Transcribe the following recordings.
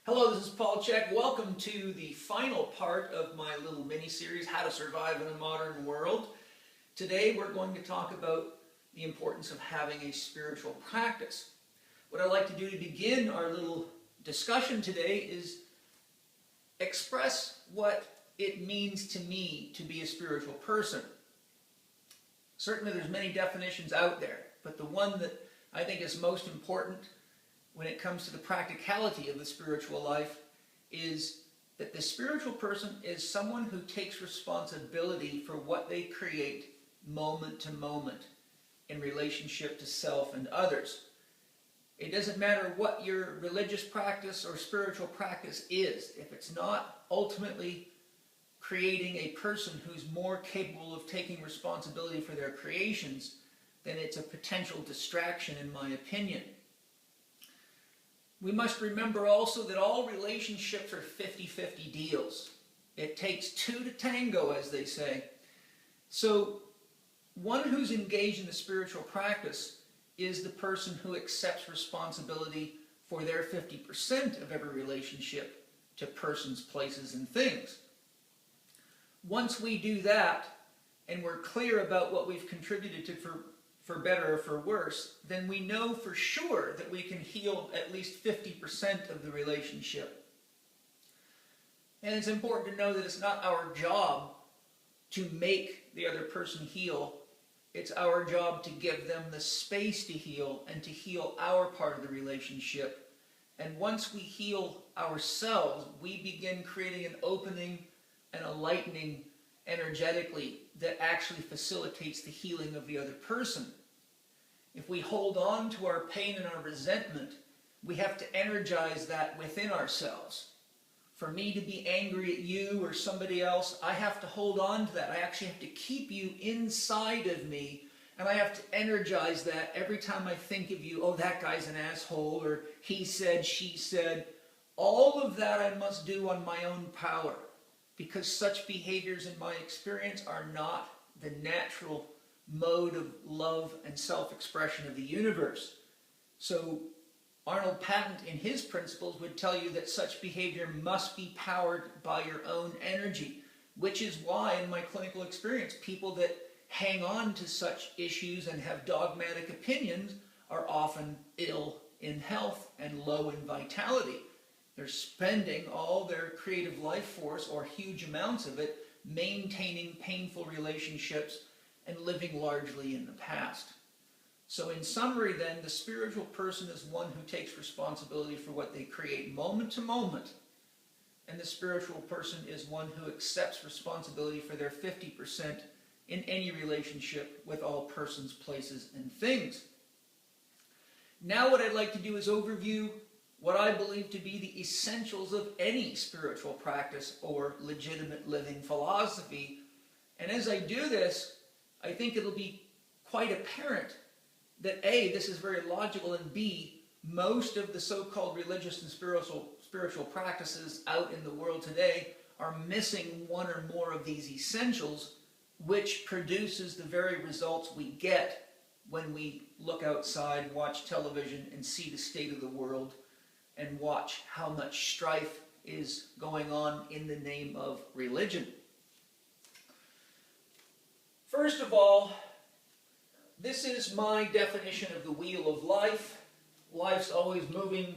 Hello, this is Paul Chek. Welcome to the final part of my little mini-series, How to Survive in a Modern World. Today we're going to talk about the importance of having a spiritual practice. What I'd like to do to begin our little discussion today is express what it means to me to be a spiritual person. Certainly there's many definitions out there, but the one that I think is most important when it comes to the practicality of the spiritual life is that the spiritual person is someone who takes responsibility for what they create moment to moment in relationship to self and others. It doesn't matter what your religious practice or spiritual practice is. If it's not ultimately creating a person who's more capable of taking responsibility for their creations, then it's a potential distraction, in my opinion. We must remember also that all relationships are 50-50 deals. It takes two to tango, as they say. So one who's engaged in the spiritual practice is the person who accepts responsibility for their 50% of every relationship to persons, places, and things. Once we do that, and we're clear about what we've contributed to for better or for worse, then we know for sure that we can heal at least 50% of the relationship. And it's important to know that it's not our job to make the other person heal. It's our job to give them the space to heal and to heal our part of the relationship. And once we heal ourselves, we begin creating an opening and a lightening energetically that actually facilitates the healing of the other person. If we hold on to our pain and our resentment, we have to energize that within ourselves. For me to be angry at you or somebody else, I have to hold on to that. I actually have to keep you inside of me, and I have to energize that every time I think of you. Oh, that guy's an asshole, or he said, she said. All of that I must do on my own power, because such behaviors in my experience are not the natural mode of love and self-expression of the universe. So Arnold Patent in his principles would tell you that such behavior must be powered by your own energy, which is why in my clinical experience people that hang on to such issues and have dogmatic opinions are often ill in health and low in vitality. They're spending all their creative life force, or huge amounts of it, maintaining painful relationships and living largely in the past. So in summary then, the spiritual person is one who takes responsibility for what they create moment to moment. And the spiritual person is one who accepts responsibility for their 50% in any relationship with all persons, places, and things. Now what I'd like to do is overview what I believe to be the essentials of any spiritual practice or legitimate living philosophy. And as I do this, I think it'll be quite apparent that A, this is very logical, and B, most of the so-called religious and spiritual practices out in the world today are missing one or more of these essentials, which produces the very results we get when we look outside, watch television, and see the state of the world, and watch how much strife is going on in the name of religion. First of all, this is my definition of the wheel of life. Life's always moving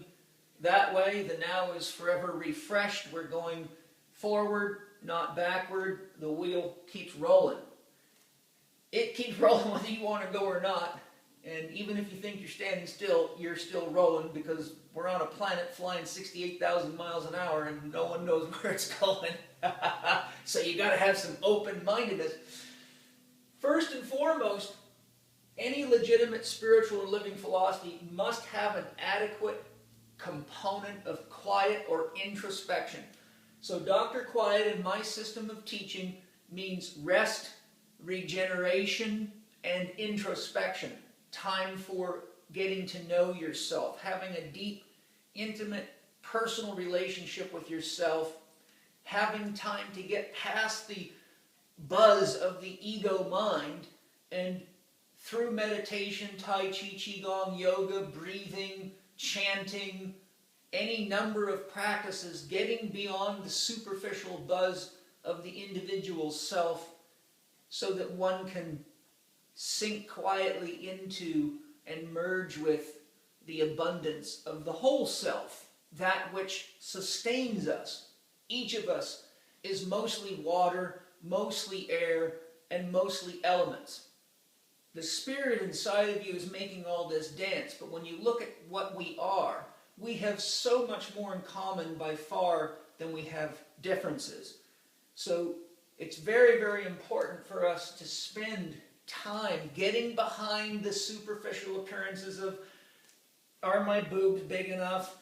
that way. The now is forever refreshed. We're going forward, not backward. The wheel keeps rolling. It keeps rolling whether you want to go or not. And even if you think you're standing still, you're still rolling, because we're on a planet flying 68,000 miles an hour and no one knows where it's going. So you got to have some open-mindedness. First and foremost, any legitimate spiritual or living philosophy must have an adequate component of quiet or introspection. So Dr. Quiet in my system of teaching means rest, regeneration, and introspection. Time for getting to know yourself, having a deep, intimate, personal relationship with yourself, having time to get past the buzz of the ego mind, and through meditation, Tai Chi, Qigong, yoga, breathing, chanting, any number of practices, getting beyond the superficial buzz of the individual self so that one can sink quietly into and merge with the abundance of the whole self, that which sustains us. Each of us is mostly water, mostly air, and mostly elements. The spirit inside of you is making all this dance, but when you look at what we are, we have so much more in common by far than we have differences. So it's very, very important for us to spend time getting behind the superficial appearances of, are my boobs big enough?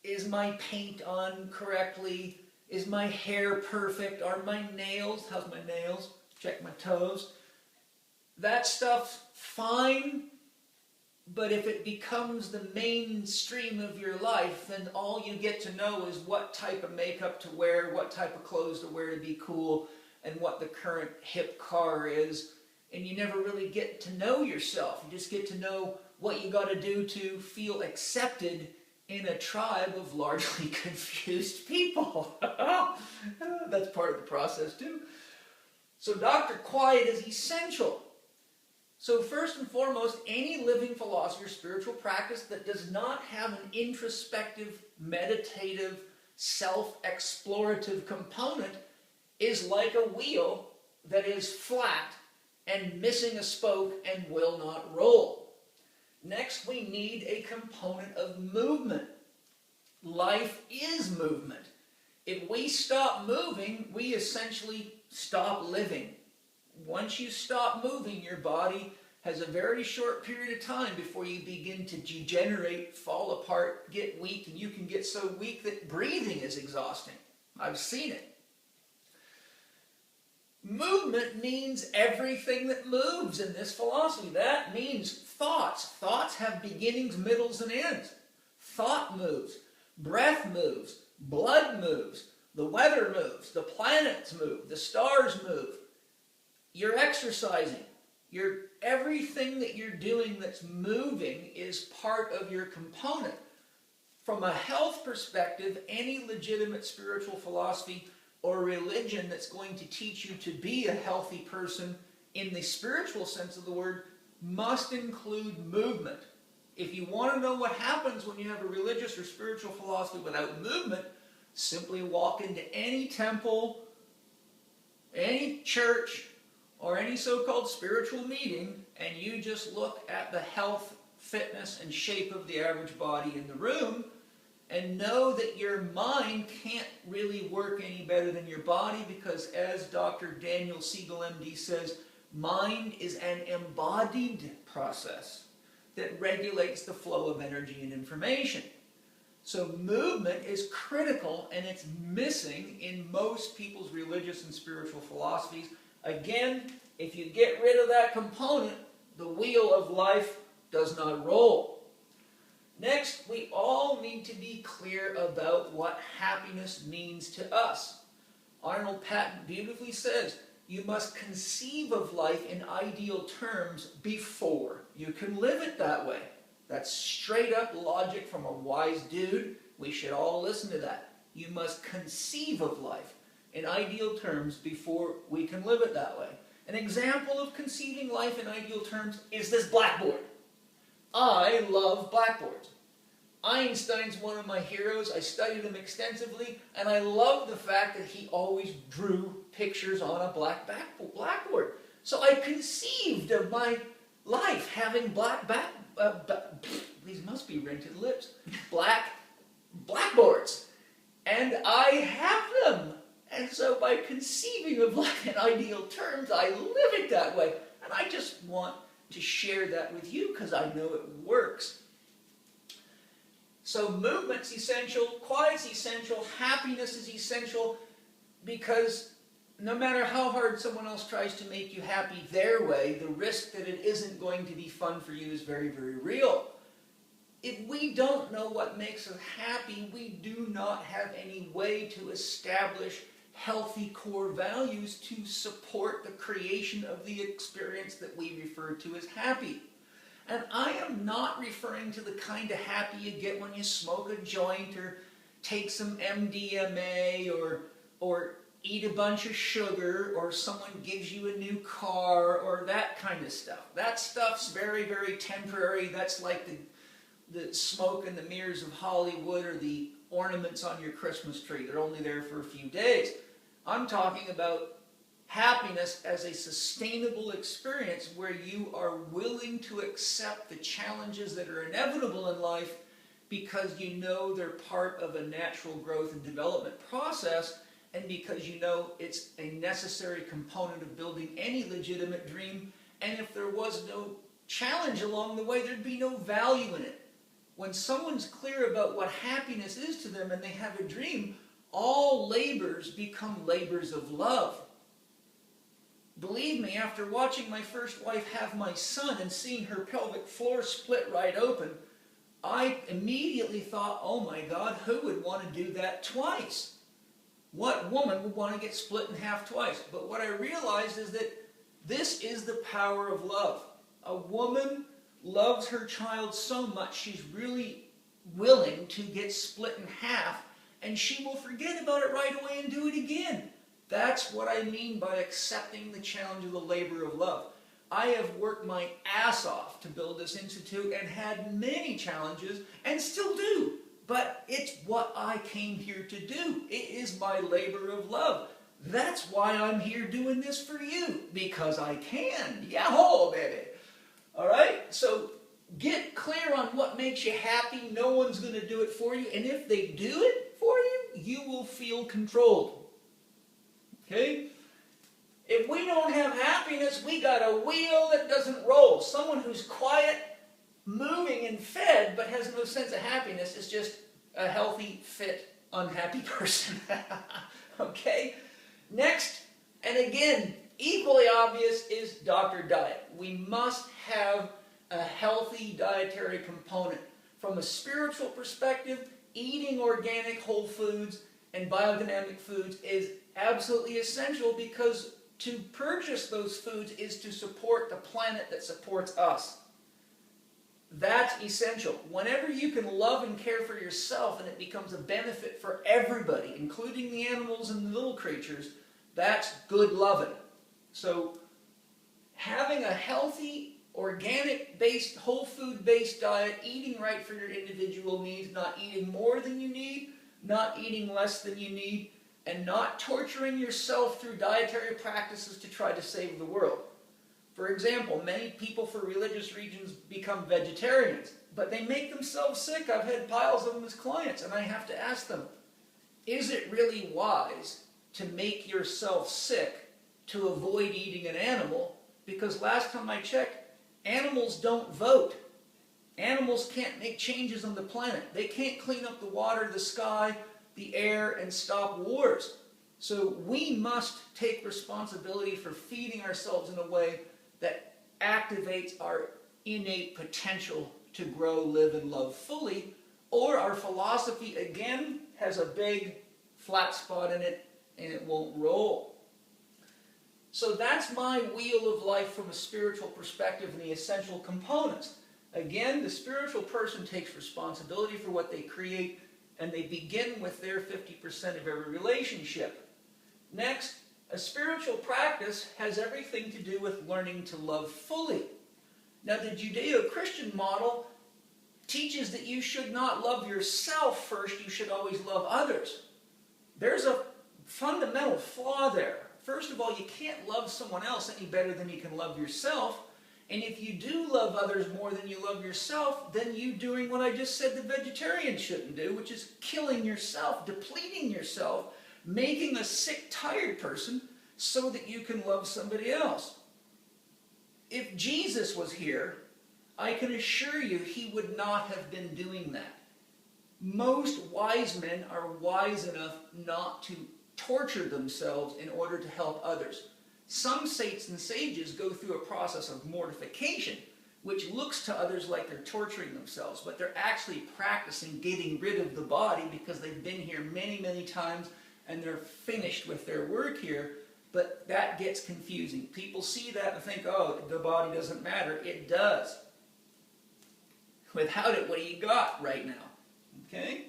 Is my paint on correctly? Is my hair perfect? Are my nails? How's my nails? Check my toes. That stuff's fine, but if it becomes the mainstream of your life, then all you get to know is what type of makeup to wear, what type of clothes to wear to be cool, and what the current hip car is. And you never really get to know yourself. You just get to know what you got to do to feel accepted in a tribe of largely confused people. That's part of the process too. So Dr. Quiet is essential. So first and foremost, any living philosophy or spiritual practice that does not have an introspective, meditative, self-explorative component is like a wheel that is flat and missing a spoke and will not roll. Next, we need a component of movement. Life is movement. If we stop moving, we essentially stop living. Once you stop moving, your body has a very short period of time before you begin to degenerate, fall apart, get weak, and you can get so weak that breathing is exhausting. I've seen it. Movement means everything that moves in this philosophy. That means thoughts. Thoughts have beginnings, middles, and ends. Thought moves. Breath moves. Blood moves. The weather moves. The planets move. The stars move. You're exercising. Everything that you're doing that's moving is part of your component. From a health perspective, any legitimate spiritual philosophy or religion that's going to teach you to be a healthy person in the spiritual sense of the word must include movement. If you want to know what happens when you have a religious or spiritual philosophy without movement, simply walk into any temple, any church, or any so-called spiritual meeting, and you just look at the health, fitness, and shape of the average body in the room, and know that your mind can't really work any better than your body, because as Dr. Daniel Siegel, MD, says, mind is an embodied process that regulates the flow of energy and information. So movement is critical, and it's missing in most people's religious and spiritual philosophies. Again, if you get rid of that component, the wheel of life does not roll. Next, we all need to be clear about what happiness means to us. Arnold Patton beautifully says, you must conceive of life in ideal terms before you can live it that way. That's straight up logic from a wise dude. We should all listen to that. You must conceive of life in ideal terms before we can live it that way. An example of conceiving life in ideal terms is this blackboard. I love blackboards. Einstein's one of my heroes. I studied him extensively, and I love the fact that he always drew pictures on a blackboard. So I conceived of my life having these must be rented lips, blackboards. And I have them. And so by conceiving of life in ideal terms, I live it that way. And I just want to share that with you because I know it works. So movement's essential, quiet's essential, happiness is essential, because no matter how hard someone else tries to make you happy their way, the risk that it isn't going to be fun for you is very, very real. If we don't know what makes us happy, we do not have any way to establish healthy core values to support the creation of the experience that we refer to as happy. And I am not referring to the kind of happy you get when you smoke a joint or take some MDMA or eat a bunch of sugar or someone gives you a new car or that kind of stuff. That stuff's very, very temporary. That's like the smoke and the mirrors of Hollywood or the ornaments on your Christmas tree. They're only there for a few days. I'm talking about happiness as a sustainable experience where you are willing to accept the challenges that are inevitable in life because you know they're part of a natural growth and development process, and because you know it's a necessary component of building any legitimate dream, and if there was no challenge along the way, there'd be no value in it. When someone's clear about what happiness is to them and they have a dream, all labors become labors of love. Believe me, after watching my first wife have my son and seeing her pelvic floor split right open, I immediately thought, oh my God, who would want to do that twice? What woman would want to get split in half twice? But what I realized is that this is the power of love. A woman loves her child so much she's really willing to get split in half, and she will forget about it right away and do it again. That's what I mean by accepting the challenge of the labor of love. I have worked my ass off to build this institute and had many challenges and still do. But it's what I came here to do. It is my labor of love. That's why I'm here doing this for you. Because I can. Yahoo, baby. All right? So get clear on what makes you happy. No one's going to do it for you. And if they do it for you, you will feel controlled. Okay? If we don't have happiness, we got a wheel that doesn't roll. Someone who's quiet, moving and fed, but has no sense of happiness is just a healthy, fit, unhappy person. Okay? Next, and again, equally obvious, is doctor diet. We must have a healthy dietary component. From a spiritual perspective, eating organic whole foods and biodynamic foods is absolutely essential, because to purchase those foods is to support the planet that supports us. That's essential. Whenever you can love and care for yourself and it becomes a benefit for everybody, including the animals and the little creatures, that's good loving. So having a healthy, organic-based, whole food-based diet, eating right for your individual needs, not eating more than you need, not eating less than you need, and not torturing yourself through dietary practices to try to save the world. For example, many people for religious reasons become vegetarians, but they make themselves sick. I've had piles of them as clients, and I have to ask them, is it really wise to make yourself sick to avoid eating an animal? Because last time I checked, animals don't vote. Animals can't make changes on the planet. They can't clean up the water, the sky, the air, and stop wars. So we must take responsibility for feeding ourselves in a way that activates our innate potential to grow, live, and love fully, or our philosophy, again, has a big flat spot in it, and it won't roll. So that's my wheel of life from a spiritual perspective and the essential components. Again, the spiritual person takes responsibility for what they create, and they begin with their 50% of every relationship. Next, a spiritual practice has everything to do with learning to love fully. Now, the Judeo-Christian model teaches that you should not love yourself first, you should always love others. There's a fundamental flaw there. First of all, you can't love someone else any better than you can love yourself. And if you do love others more than you love yourself, then you're doing what I just said the vegetarian shouldn't do, which is killing yourself, depleting yourself, making a sick, tired person so that you can love somebody else. If Jesus was here, I can assure you he would not have been doing that. Most wise men are wise enough not to torture themselves in order to help others. Some saints and sages go through a process of mortification, which looks to others like they're torturing themselves, but they're actually practicing getting rid of the body because they've been here many, many times and they're finished with their work here. But that gets confusing. People see that and think, oh, the body doesn't matter. It does. Without it, what do you got right now? Okay?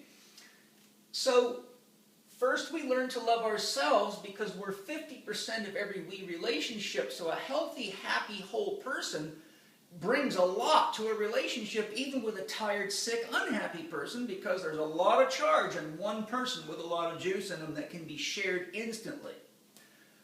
So, first we learn to love ourselves because we're 50% of every we relationship. So a healthy, happy, whole person brings a lot to a relationship, even with a tired, sick, unhappy person, because there's a lot of charge in one person with a lot of juice in them that can be shared instantly.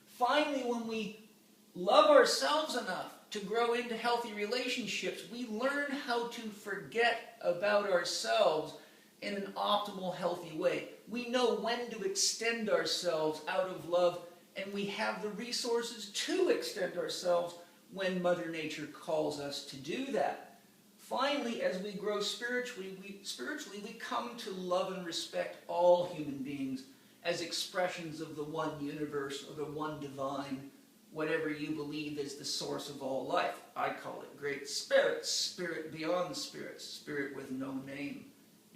Finally, when we love ourselves enough to grow into healthy relationships, we learn how to forget about ourselves in an optimal, healthy way. We know when to extend ourselves out of love, and we have the resources to extend ourselves when Mother Nature calls us to do that. Finally, as we grow spiritually, we come to love and respect all human beings as expressions of the one universe or the one divine, whatever you believe is the source of all life. I call it Great Spirit, spirit beyond spirits, spirit with no name,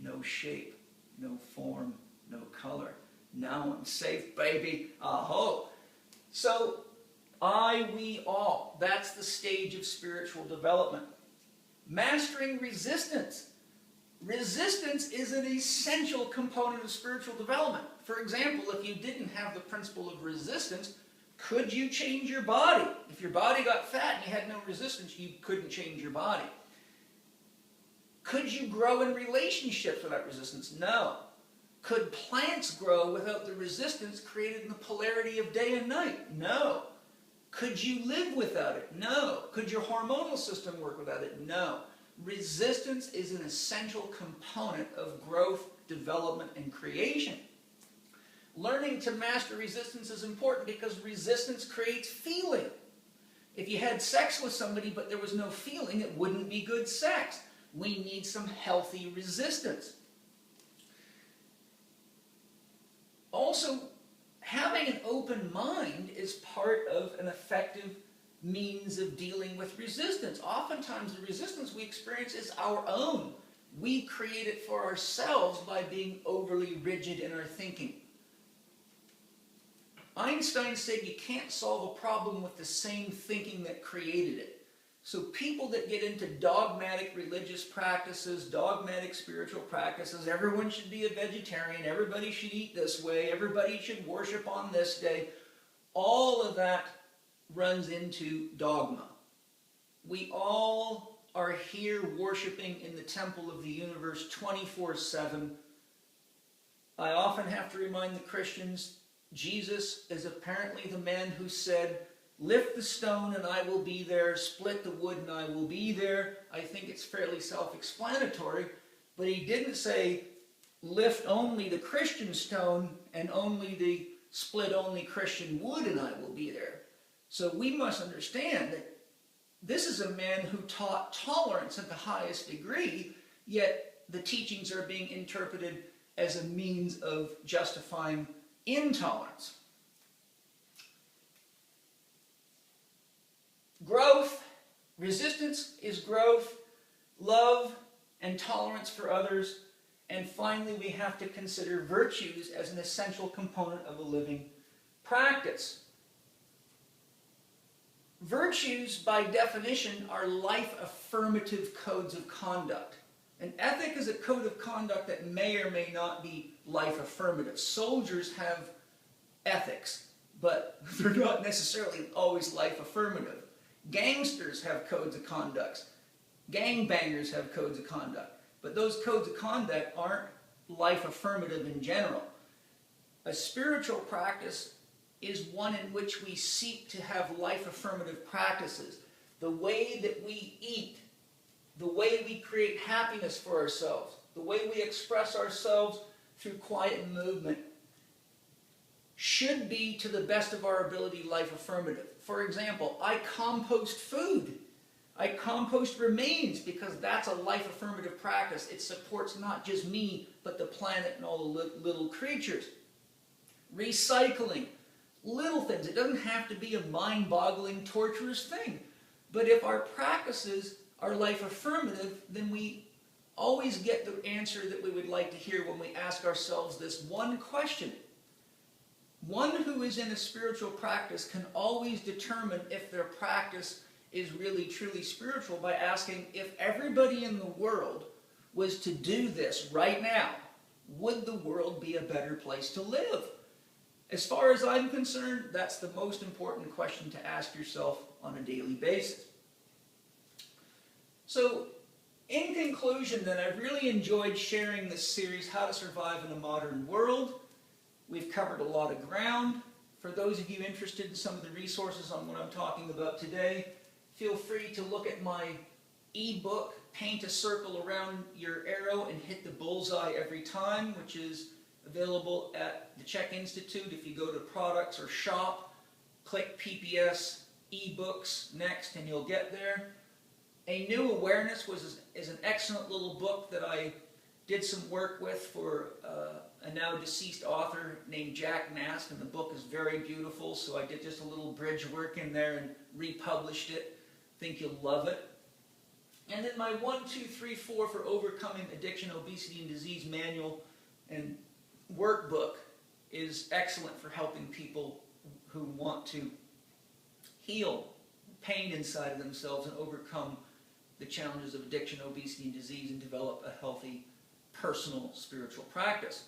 no shape, no form, no color. Now I'm safe, baby. Aho. So, I, we, all. That's the stage of spiritual development. Mastering resistance. Resistance is an essential component of spiritual development. For example, if you didn't have the principle of resistance, could you change your body? If your body got fat and you had no resistance, you couldn't change your body. Could you grow in relationships without resistance? No. Could plants grow without the resistance created in the polarity of day and night? No. Could you live without it? No. Could your hormonal system work without it? No. Resistance is an essential component of growth, development, and creation. Learning to master resistance is important because resistance creates feeling. If you had sex with somebody but there was no feeling, it wouldn't be good sex. We need some healthy resistance. Also, having an open mind is part of an effective means of dealing with resistance. Oftentimes the resistance we experience is our own. We create it for ourselves by being overly rigid in our thinking. Einstein said you can't solve a problem with the same thinking that created it. So people that get into dogmatic religious practices, dogmatic spiritual practices, everyone should be a vegetarian, everybody should eat this way, everybody should worship on this day, all of that runs into dogma. We all are here worshiping in the temple of the universe 24/7. I often have to remind the Christians, Jesus is apparently the man who said, lift the stone and I will be there, split the wood and I will be there. I think it's fairly self-explanatory, but he didn't say, lift only the Christian stone and only the split only Christian wood and I will be there. So we must understand that this is a man who taught tolerance at the highest degree, yet the teachings are being interpreted as a means of justifying intolerance. Growth, resistance is growth, love and tolerance for others, and finally we have to consider virtues as an essential component of a living practice. Virtues, by definition, are life-affirmative codes of conduct. An ethic is a code of conduct that may or may not be life-affirmative. Soldiers have ethics, but they're not necessarily always life-affirmative. Gangsters have codes of conduct. Gangbangers have codes of conduct. But those codes of conduct aren't life-affirmative in general. A spiritual practice is one in which we seek to have life-affirmative practices. The way that we eat, the way we create happiness for ourselves, the way we express ourselves through quiet movement should be, to the best of our ability, life-affirmative. For example, I compost food. I compost remains because that's a life-affirmative practice. It supports not just me, but the planet and all the little creatures. Recycling. Little things. It doesn't have to be a mind-boggling, torturous thing. But if our practices are life-affirmative, then we always get the answer that we would like to hear when we ask ourselves this one question. One who is in a spiritual practice can always determine if their practice is really truly spiritual by asking, if everybody in the world was to do this right now, would the world be a better place to live? As far as I'm concerned, that's the most important question to ask yourself on a daily basis. So, in conclusion then, I've really enjoyed sharing this series, How to Survive in a Modern World. We've covered a lot of ground. For those of you interested in some of the resources on what I'm talking about today, feel free to look at my ebook, Paint a Circle Around Your Arrow and Hit the Bullseye Every Time, which is available at the C.H.E.K Institute. If you go to products or shop, click PPS ebooks next and you'll get there. A New Awareness is an excellent little book that I did some work with for a now deceased author named Jack Nast, and the book is very beautiful, so I did just a little bridge work in there and republished it. Think you'll love it. And then my 1, 2, 3, 4 for Overcoming Addiction, Obesity, and Disease manual and workbook is excellent for helping people who want to heal pain inside of themselves and overcome the challenges of addiction, obesity, and disease, and develop a healthy personal spiritual practice.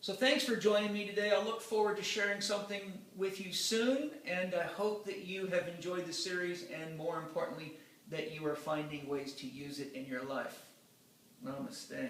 So thanks for joining me today. I look forward to sharing something with you soon, and I hope that you have enjoyed the series, and more importantly, that you are finding ways to use it in your life. Namaste.